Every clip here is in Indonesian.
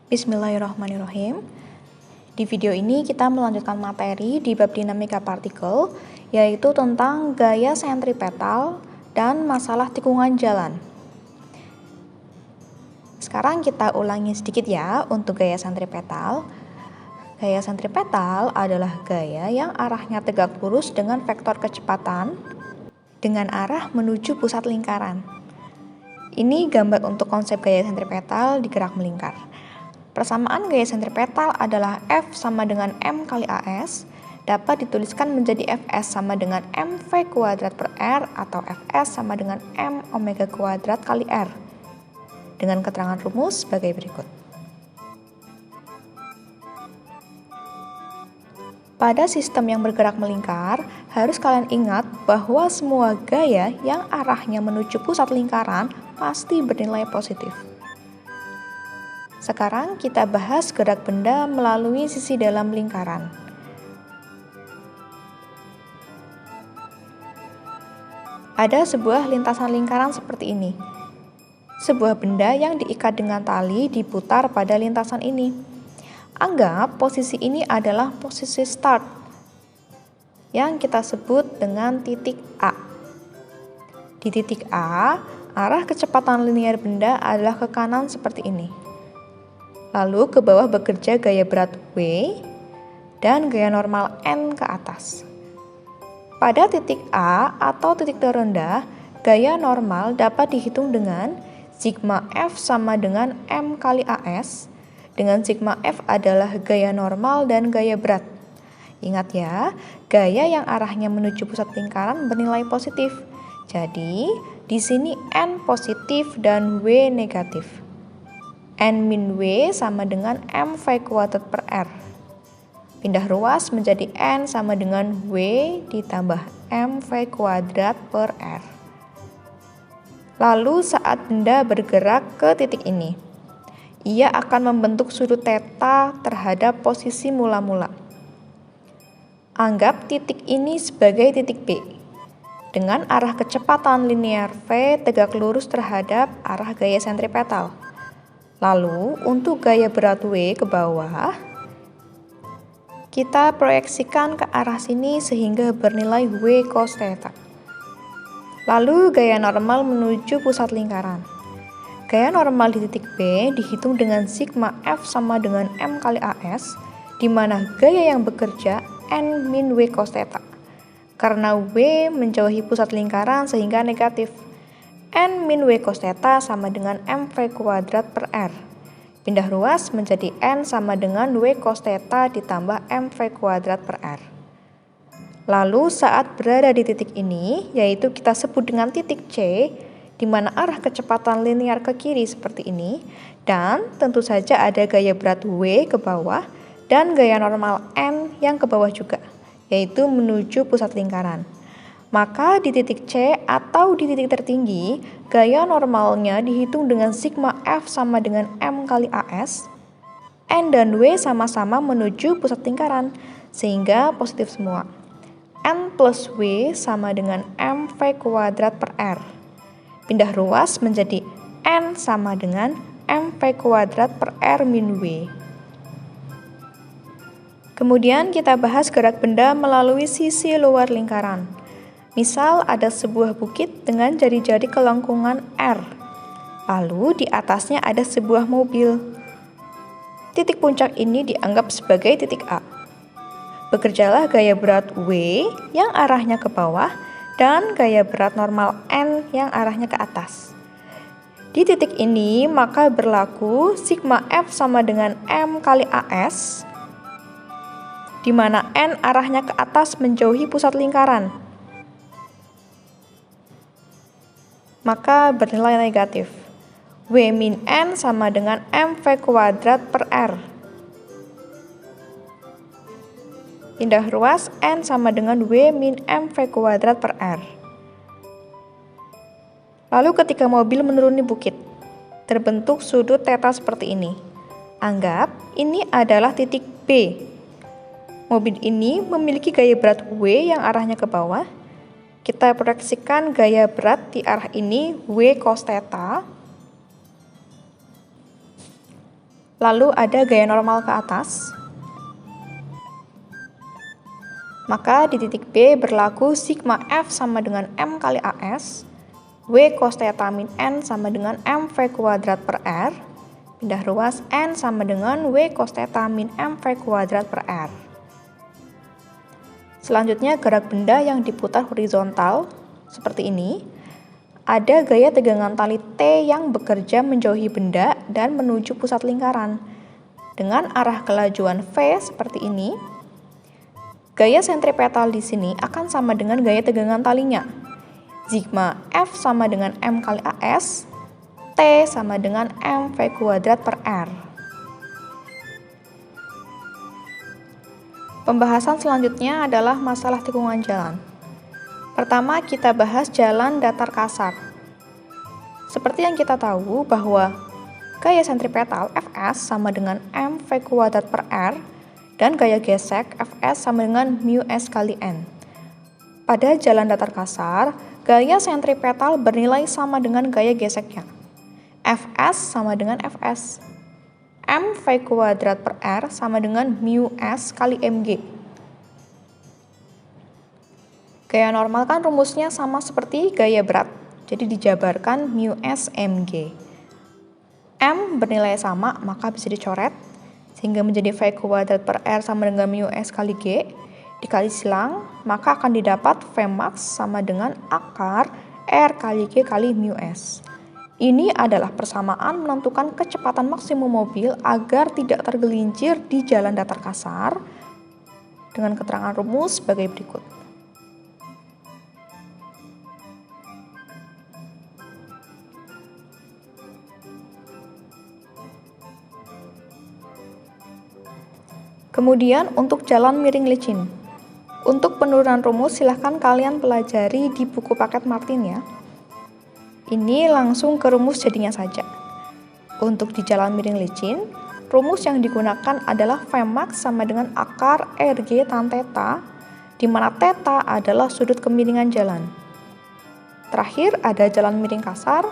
Bismillahirrahmanirrahim. Di video ini kita melanjutkan materi di bab dinamika partikel, yaitu tentang gaya sentripetal dan masalah tikungan jalan. Sekarang kita ulangi sedikit ya untuk gaya sentripetal. Gaya sentripetal adalah gaya yang arahnya tegak lurus dengan vektor kecepatan dengan arah menuju pusat lingkaran. Ini gambar untuk konsep gaya sentripetal di gerak melingkar. Persamaan gaya sentripetal adalah F sama dengan M kali AS, dapat dituliskan menjadi Fs sama dengan mv kuadrat per R atau Fs sama dengan M omega kuadrat kali R. Dengan keterangan rumus sebagai berikut. Pada sistem yang bergerak melingkar, harus kalian ingat bahwa semua gaya yang arahnya menuju pusat lingkaran pasti bernilai positif. Sekarang kita bahas gerak benda melalui sisi dalam lingkaran. Ada sebuah lintasan lingkaran seperti ini. Sebuah benda yang diikat dengan tali diputar pada lintasan ini. Anggap posisi ini adalah posisi start, yang kita sebut dengan titik A. Di titik A, arah kecepatan linear benda adalah ke kanan seperti ini. Lalu ke bawah bekerja gaya berat W dan gaya normal N ke atas. Pada titik A atau titik terendah, gaya normal dapat dihitung dengan sigma F sama dengan M kali AS, dengan sigma F adalah gaya normal dan gaya berat. Ingat ya, gaya yang arahnya menuju pusat lingkaran bernilai positif. Jadi, di sini N positif dan W negatif. N min W sama dengan mv kuadrat per R. Pindah ruas menjadi N sama dengan W ditambah mv kuadrat per R. Lalu saat benda bergerak ke titik ini, ia akan membentuk sudut theta terhadap posisi mula-mula. Anggap titik ini sebagai titik B, dengan arah kecepatan linear V tegak lurus terhadap arah gaya sentripetal. Lalu, untuk gaya berat W ke bawah, kita proyeksikan ke arah sini sehingga bernilai W cos theta. Lalu, gaya normal menuju pusat lingkaran. Gaya normal di titik B dihitung dengan sigma F sama dengan M kali AS, di mana gaya yang bekerja N min W cos theta. Karena W menjauhi pusat lingkaran sehingga negatif. N min W cos theta sama dengan mv kuadrat per R. Pindah ruas menjadi N sama dengan W cos theta ditambah mv kuadrat per R. Lalu saat berada di titik ini, yaitu kita sebut dengan titik C, di mana arah kecepatan linear ke kiri seperti ini, dan tentu saja ada gaya berat W ke bawah dan gaya normal N yang ke bawah juga, yaitu menuju pusat lingkaran. Maka di titik C atau di titik tertinggi, gaya normalnya dihitung dengan sigma F sama dengan M kali AS, N dan W sama-sama menuju pusat lingkaran, sehingga positif semua. N plus W sama dengan mv kuadrat per R. Pindah ruas menjadi N sama dengan mv kuadrat per R min W. Kemudian kita bahas gerak benda melalui sisi luar lingkaran. Misal ada sebuah bukit dengan jari-jari kelengkungan R. Lalu di atasnya ada sebuah mobil. Titik puncak ini dianggap sebagai titik A. Bekerjalah gaya berat W yang arahnya ke bawah dan gaya berat normal N yang arahnya ke atas. Di titik ini maka berlaku sigma F sama dengan M kali AS, di mana N arahnya ke atas menjauhi pusat lingkaran. Maka bernilai negatif. W min N sama dengan mv kuadrat per R. Pindah ruas N sama dengan W min mv kuadrat per R. Lalu ketika mobil menuruni bukit, terbentuk sudut theta seperti ini. Anggap ini adalah titik B. Mobil ini memiliki gaya berat W yang arahnya ke bawah. Kita proyeksikan gaya berat di arah ini W cos theta lalu ada gaya normal ke atas, maka di titik B berlaku sigma F sama dengan M kali AS, W cos theta min N sama dengan MV kuadrat per R, pindah ruas N sama dengan W cos theta min MV kuadrat per R. Selanjutnya gerak benda yang diputar horizontal, seperti ini. Ada gaya tegangan tali T yang bekerja menjauhi benda dan menuju pusat lingkaran. Dengan arah kelajuan V seperti ini, gaya sentripetal di sini akan sama dengan gaya tegangan talinya. Sigma F sama dengan M kali AS, T sama dengan MV kuadrat per R. Pembahasan selanjutnya adalah masalah tikungan jalan. Pertama, kita bahas jalan datar kasar. Seperti yang kita tahu bahwa gaya sentripetal Fs sama dengan MV kuadrat per R dan gaya gesek Fs sama dengan mu S kali N. Pada jalan datar kasar, gaya sentripetal bernilai sama dengan gaya geseknya. Fs sama dengan Fs. MV kuadrat per R sama dengan mu S kali Mg. Gaya normal kan rumusnya sama seperti gaya berat, jadi dijabarkan mu S Mg. M bernilai sama, maka bisa dicoret, sehingga menjadi V kuadrat per R sama dengan mu S kali G, dikali silang, maka akan didapat V max sama dengan akar R kali G kali mu S. Ini adalah persamaan menentukan kecepatan maksimum mobil agar tidak tergelincir di jalan datar kasar dengan keterangan rumus sebagai berikut. Kemudian untuk jalan miring licin. Untuk penurunan rumus silahkan kalian pelajari di buku paket Martin ya. Ini langsung ke rumus jadinya saja. Untuk di jalan miring licin, rumus yang digunakan adalah V max sama dengan akar RG tan theta, di mana theta adalah sudut kemiringan jalan. Terakhir ada jalan miring kasar,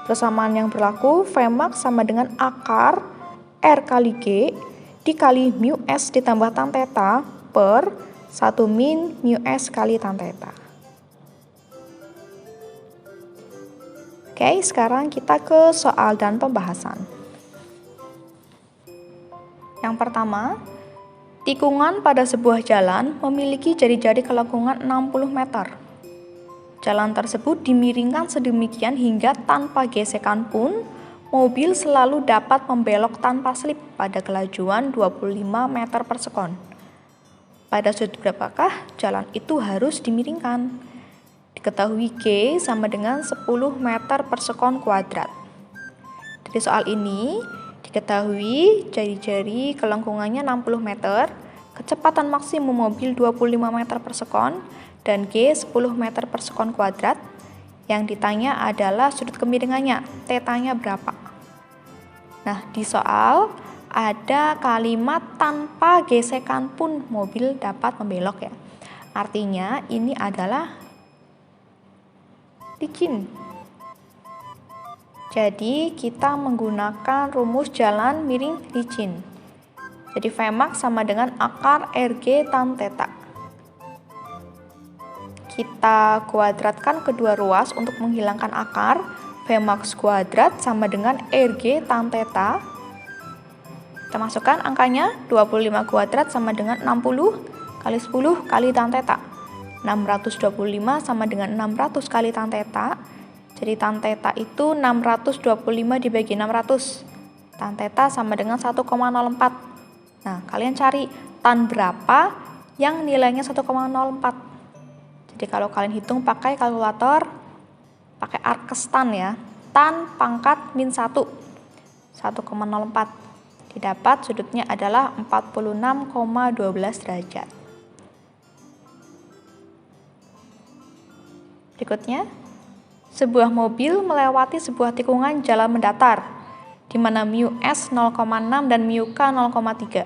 persamaan yang berlaku V max sama dengan akar R kali G dikali mu S ditambah tan theta per 1 min mu S kali tan theta. Oke, sekarang kita ke soal dan pembahasan. Yang pertama, tikungan pada sebuah jalan memiliki jari-jari kelengkungan 60 meter. Jalan tersebut dimiringkan sedemikian hingga tanpa gesekan pun, mobil selalu dapat membelok tanpa slip pada kelajuan 25 meter per sekon. Pada sudut berapakah jalan itu harus dimiringkan? Diketahui G sama dengan 10 meter per sekon kuadrat. Dari soal ini, diketahui jari-jari kelengkungannya 60 meter, kecepatan maksimum mobil 25 meter per sekon, dan G 10 meter per sekon kuadrat. Yang ditanya adalah sudut kemiringannya, θ-nya berapa. Nah, di soal ada kalimat tanpa gesekan pun mobil dapat membelok ya. Artinya ini adalah licin. Jadi kita menggunakan rumus jalan miring licin. Jadi V max sama dengan akar RG tan theta. Kita kuadratkan kedua ruas untuk menghilangkan akar. V max kuadrat sama dengan RG tan theta. Kita masukkan angkanya, 25 kuadrat sama dengan 60 kali 10 kali tan theta. 625 sama dengan 600 kali tan theta. Jadi tan theta itu 625 dibagi 600. Tan theta sama dengan 1,04. Nah, kalian cari tan berapa yang nilainya 1,04. Jadi kalau kalian hitung pakai kalkulator, pakai arkes tan ya. Tan pangkat min 1. 1,04. Didapat sudutnya adalah 46,12 derajat. Berikutnya, sebuah mobil melewati sebuah tikungan jalan mendatar, di mana mu S 0,6 dan mu K 0,3.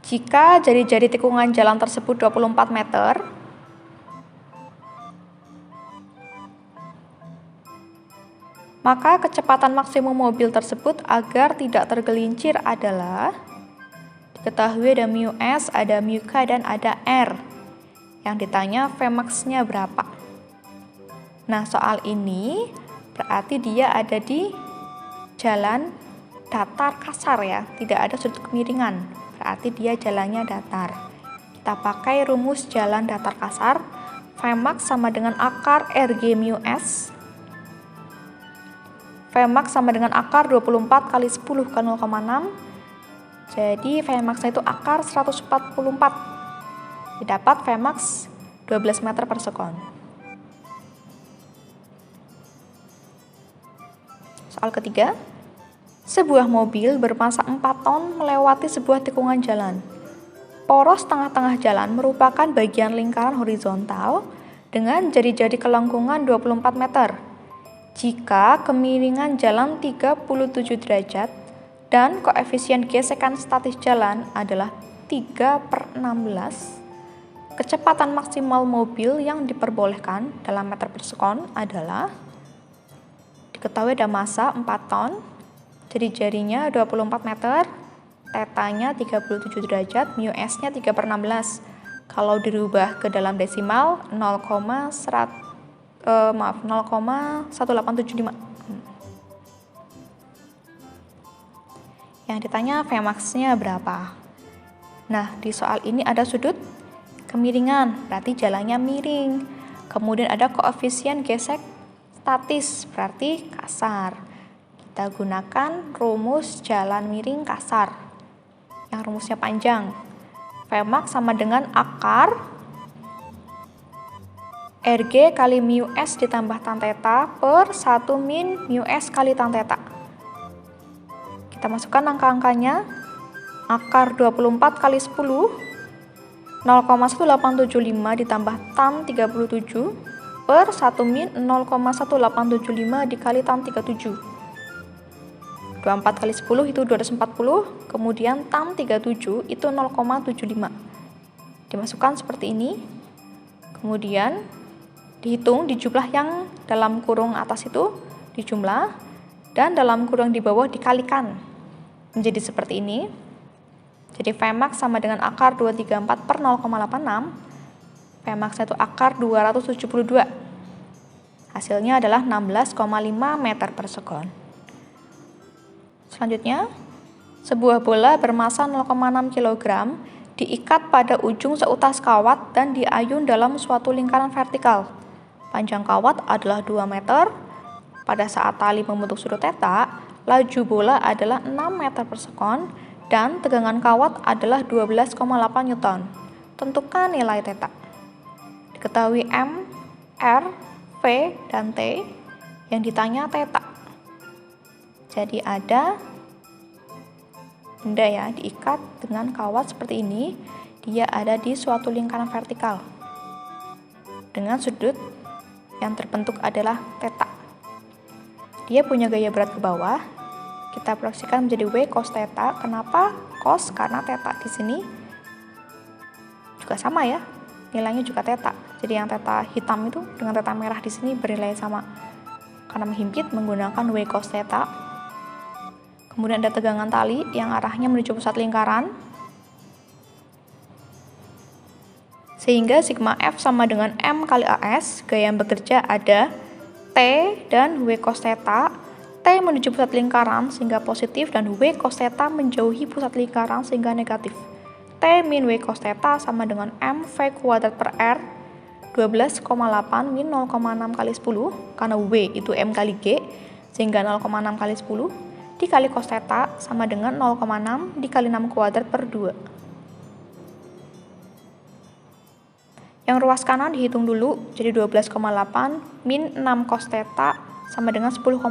Jika jari-jari tikungan jalan tersebut 24 meter, Maka kecepatan maksimum mobil tersebut agar tidak tergelincir adalah, diketahui ada mu S, ada mu K, dan ada R. Yang ditanya Vmax-nya berapa. Nah, soal ini berarti dia ada di jalan datar kasar ya, tidak ada sudut kemiringan, berarti dia jalannya datar. Kita pakai rumus jalan datar kasar. Vmax sama dengan akar RG mu S. Vmax sama dengan akar 24 kali 10 ke 0,6. Jadi Vmax-nya itu akar 144. Didapat Vmax 12 meter per sekon. Soal ketiga, sebuah mobil bermassa 4 ton melewati sebuah tikungan jalan. Poros tengah-tengah jalan merupakan bagian lingkaran horizontal dengan jari-jari kelengkungan 24 meter. Jika kemiringan jalan 37 derajat dan koefisien gesekan statis jalan adalah 3/16, kecepatan maksimal mobil yang diperbolehkan dalam meter per sekon adalah, diketahui ada massa 4 ton, jari-jarinya 24 meter, tetanya 37 derajat, mu S-nya 3/16. Kalau dirubah ke dalam desimal 0,1875. Yang ditanya Vmax-nya berapa. Nah, di soal ini ada sudut kemiringan, berarti jalannya miring. Kemudian ada koefisien gesek statis, berarti kasar. Kita gunakan rumus jalan miring kasar, yang rumusnya panjang. Vmax sama dengan akar RG kali mu S ditambah tan theta per 1 min mu S kali tan theta. Kita masukkan angka-angkanya. Akar 24 kali 10, 0,1875 ditambah tan 37 per 1 min 0,1875 dikali tan 37. 24 kali 10 itu 240, kemudian tan 37 itu 0,75. Dimasukkan seperti ini. Kemudian dihitung di jumlah yang dalam kurung atas itu dijumlah dan dalam kurung di bawah dikalikan. Menjadi seperti ini. Jadi Vmax sama dengan akar 234 per 0,86. Vmax itu akar 272. Hasilnya adalah 16,5 meter per sekon. Selanjutnya, sebuah bola bermassa 0,6 kg diikat pada ujung seutas kawat dan diayun dalam suatu lingkaran vertikal. Panjang kawat adalah 2 meter. Pada saat tali membentuk sudut theta, laju bola adalah 6 meter per sekon dan tegangan kawat adalah 12,8 Newton. Tentukan nilai theta. Diketahui M, R, V, dan T. Yang ditanya theta. Jadi ada benda ya diikat dengan kawat seperti ini. Dia ada di suatu lingkaran vertikal. Dengan sudut yang terbentuk adalah theta. Dia punya gaya berat ke bawah. Kita proyeksikan menjadi W cos theta. Kenapa cos? Karena theta di sini juga sama ya. Nilainya juga theta. Jadi yang theta hitam itu dengan theta merah di sini bernilai sama. Karena menghimpit menggunakan W cos theta. Kemudian ada tegangan tali yang arahnya menuju pusat lingkaran. Sehingga sigma F sama dengan M kali AS. Gaya yang bekerja ada T dan W cos theta. T menuju pusat lingkaran sehingga positif dan W cos theta menjauhi pusat lingkaran sehingga negatif. T min W cos theta sama dengan M V kuadrat per R 12,8 min 0,6 kali 10 karena W itu M kali G sehingga 0,6 kali 10 dikali cos theta sama dengan 0,6 dikali 6 kuadrat per 2. Yang ruas kanan dihitung dulu jadi 12,8 min 6 cos theta sama dengan 10,8.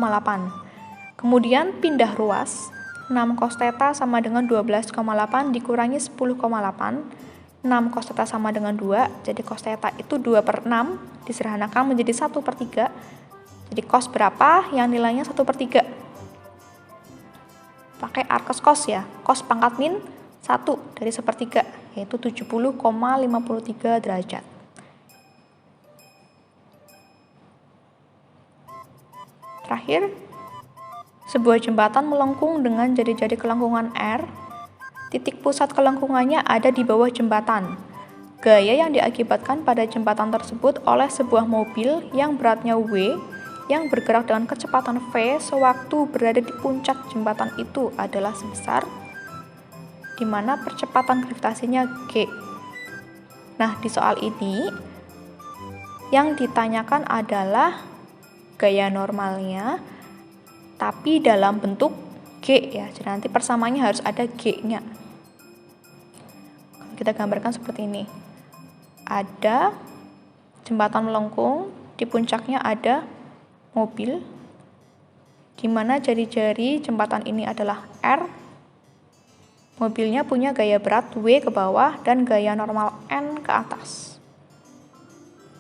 Kemudian pindah ruas, 6 cos theta sama dengan 12,8 dikurangi 10,8. 6 cos theta sama dengan 2, jadi cos theta itu 2/6 disederhanakan menjadi 1/3. Jadi cos berapa? Yang nilainya 1/3. Pakai arkes cos ya, cos pangkat min 1 dari 1/3, yaitu 70,53 derajat. Terakhir, sebuah jembatan melengkung dengan jari-jari kelengkungan R. Titik pusat kelengkungannya ada di bawah jembatan. Gaya yang diakibatkan pada jembatan tersebut oleh sebuah mobil yang beratnya W yang bergerak dengan kecepatan V sewaktu berada di puncak jembatan itu adalah sebesar, di mana percepatan gravitasinya G. Nah, di soal ini yang ditanyakan adalah gaya normalnya, tapi dalam bentuk G ya. Jadi nanti persamaannya harus ada G-nya. Kita gambarkan seperti ini. Ada jembatan melengkung, di puncaknya ada mobil, di mana jari-jari jembatan ini adalah R. Mobilnya punya gaya berat W ke bawah dan gaya normal N ke atas.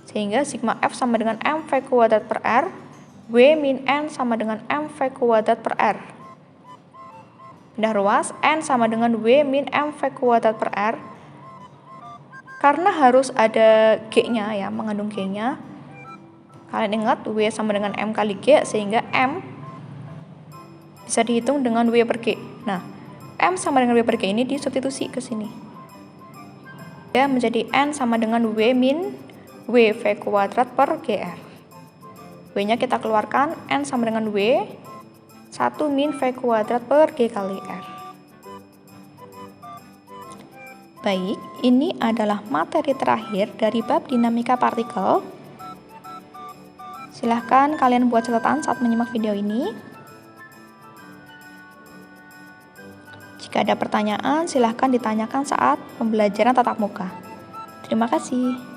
Sehingga sigma F sama dengan mv kuadrat per R, W min N sama dengan mv kuadrat per R. Pindah ruas, N sama dengan W min mv kuadrat per R. Karena harus ada G-nya ya, mengandung G-nya. Kalian ingat W sama dengan M kali G, sehingga M bisa dihitung dengan W per G. Nah, M sama dengan W per G ini disubstitusi ke sini. Ya, menjadi N sama dengan W min WV kuadrat per GR. W-nya kita keluarkan, N sama dengan W, 1 min V kuadrat per G kali R. Baik, ini adalah materi terakhir dari bab dinamika partikel. Silahkan kalian buat catatan saat menyimak video ini. Jika ada pertanyaan, silahkan ditanyakan saat pembelajaran tatap muka. Terima kasih.